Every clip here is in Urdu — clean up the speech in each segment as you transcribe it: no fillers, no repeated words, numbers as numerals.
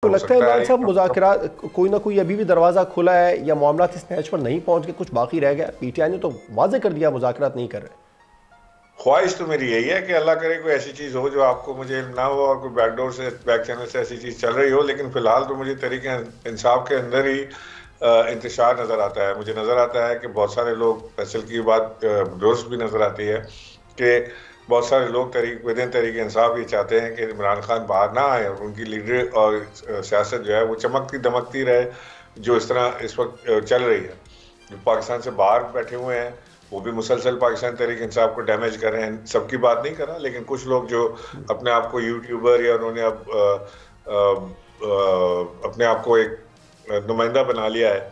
تو لگتا ہے عمران صاحب مذاکرات کوئی نہ کوئی ابھی بھی دروازہ کھلا ہے یا معاملات اس نیچ پر نہیں پہنچ کے کچھ باقی رہ گیا؟ پی ٹی آئی نے تو واضح کر دیا مذاکرات نہیں کر رہے۔ خواہش تو میری یہی ہے کہ اللہ کرے کوئی ایسی چیز ہو جو آپ کو مجھے علم نہ ہو اور کوئی بیک ڈور سے بیک چینل سے ایسی چیز چل رہی ہو، لیکن فی الحال تو مجھے تحریک انصاف کے اندر ہی انتشار نظر آتا ہے۔ مجھے نظر آتا ہے کہ بہت سارے لوگ، فیصل کی بات درست بھی نظر آتی ہے کہ بہت سارے لوگ تحریک انصاف یہ چاہتے ہیں کہ عمران خان باہر نہ آئے اور ان کی لیڈر اور سیاست جو ہے وہ چمکتی دمکتی رہے، جو اس طرح اس وقت چل رہی ہے۔ جو پاکستان سے باہر بیٹھے ہوئے ہیں وہ بھی مسلسل پاکستان تحریک انصاف کو ڈیمیج کر رہے ہیں۔ سب کی بات نہیں کر رہا، لیکن کچھ لوگ جو اپنے آپ کو یوٹیوبر یا انہوں نے اب اپنے آپ کو ایک نمائندہ بنا لیا ہے،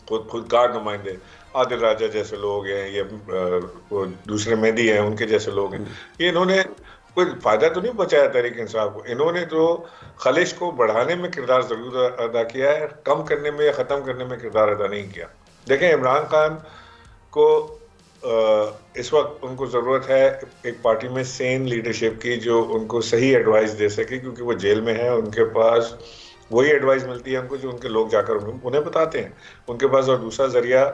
خودکار نمائندے، عادل راجہ جیسے لوگ ہیں، یہ دوسرے مہدی ہیں، ان کے جیسے لوگ ہیں، یہ انہوں نے کوئی فائدہ تو نہیں پہنچایا تحریک انصاف کو۔ انہوں نے جو خلش کو بڑھانے میں کردار ضرور ادا کیا ہے، کم کرنے میں یا ختم کرنے میں کردار ادا نہیں کیا۔ دیکھیں، عمران خان کو اس وقت ان کو ضرورت ہے ایک پارٹی میں سین لیڈرشپ کی جو ان کو صحیح ایڈوائز دے سکے، کیونکہ وہ جیل میں ہیں، ان کے پاس وہی ایڈوائز ملتی ہے ان کو جو ان کے لوگ جا کر انہیں بتاتے ہیں۔ ان کے پاس اور دوسرا ذریعہ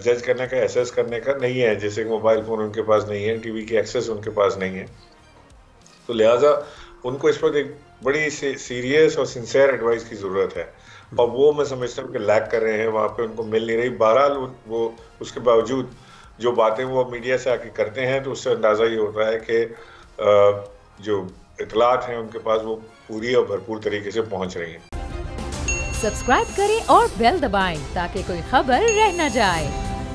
جج کرنے کا، ایسیس کرنے کا نہیں ہے، جیسے کہ موبائل فون ان کے پاس نہیں ہے، ٹی وی کی ایکسیس ان کے پاس نہیں ہے۔ تو لہٰذا ان کو اس وقت ایک بڑی سیریس اور سنسیئر ایڈوائز کی ضرورت ہے، اور وہ میں سمجھتا ہوں کہ لیک کر رہے ہیں، وہاں پہ ان کو مل نہیں رہی۔ بہرحال وہ اس کے باوجود جو باتیں وہ میڈیا سے آ کے کرتے ہیں تو اس سے اندازہ یہ ہوتا ہے کہ جو اطلاعات ہیں ان کے پاس وہ پوری اور بھرپور طریقے سے پہنچ رہی ہیں۔ سبسکرائب کریں اور بیل دبائیں تاکہ کوئی خبر رہ نہ جائے۔